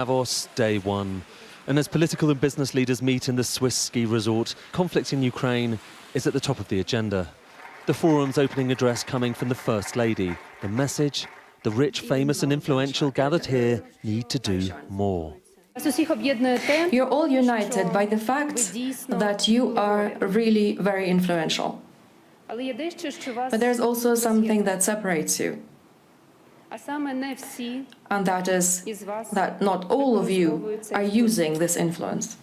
Davos, day one. And as political and business leaders meet in the Swiss ski resort, conflict in Ukraine is at the top of the agenda. The forum's opening address coming from the First Lady. The message: the rich, famous and influential gathered here need to do more. You're all united by the fact that you are really very influential. But there's also something that separates you. And that is that not all of you are using this influence.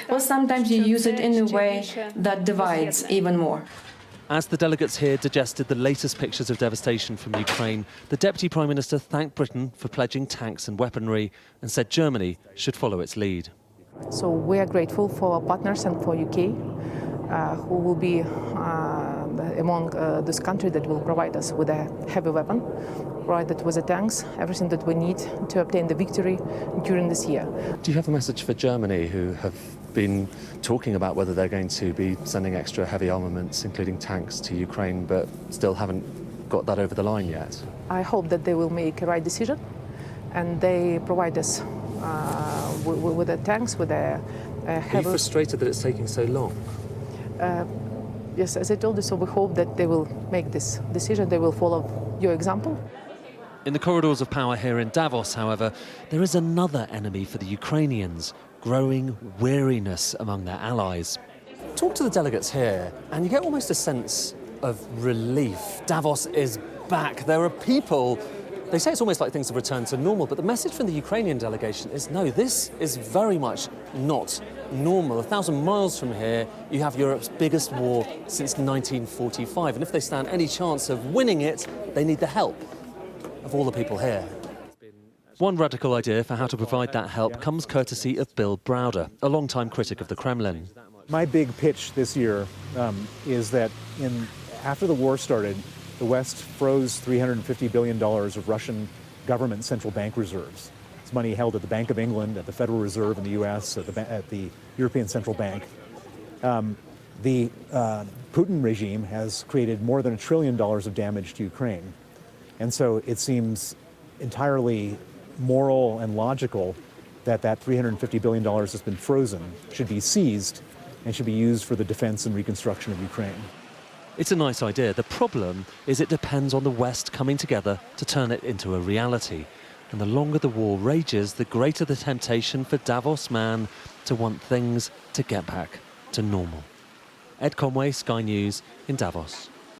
Or sometimes you use it in a way that divides even more. As the delegates here digested the latest pictures of devastation from Ukraine, the Deputy Prime Minister thanked Britain for pledging tanks and weaponry and said Germany should follow its lead. So we are grateful for our partners and for UK, who will be among this country that will provide us with a heavy weapon, provided with the tanks, everything that we need to obtain the victory during this year. Do you have a message for Germany, who have been talking about whether they're going to be sending extra heavy armaments, including tanks, to Ukraine, but still haven't got that over the line yet? I hope that they will make a right decision and they provide us with the tanks, with the heavy... Are you frustrated that it's taking so long? Yes, as I told you, so we hope that they will make this decision, they will follow your example. In the corridors of power here in Davos, however, there is another enemy for the Ukrainians: growing weariness among their allies. Talk to the delegates here, and you get almost a sense of relief. Davos is back. There are people. They say it's almost like things have returned to normal, but the message from the Ukrainian delegation is no, this is very much not normal. 1,000 miles from here, you have Europe's biggest war since 1945, and if they stand any chance of winning it, they need the help of all the people here. One radical idea for how to provide that help comes courtesy of Bill Browder, a long-time critic of the Kremlin. My big pitch this year is that after the war started, the West froze $350 billion of Russian government central bank reserves. It's money held at the Bank of England, at the Federal Reserve in the US, at the European Central Bank. The Putin regime has created more than $1 trillion of damage to Ukraine. And so it seems entirely moral and logical that that $350 billion that's been frozen should be seized and should be used for the defense and reconstruction of Ukraine. It's a nice idea. The problem is it depends on the West coming together to turn it into a reality. And the longer the war rages, the greater the temptation for Davos man to want things to get back to normal. Ed Conway, Sky News in Davos.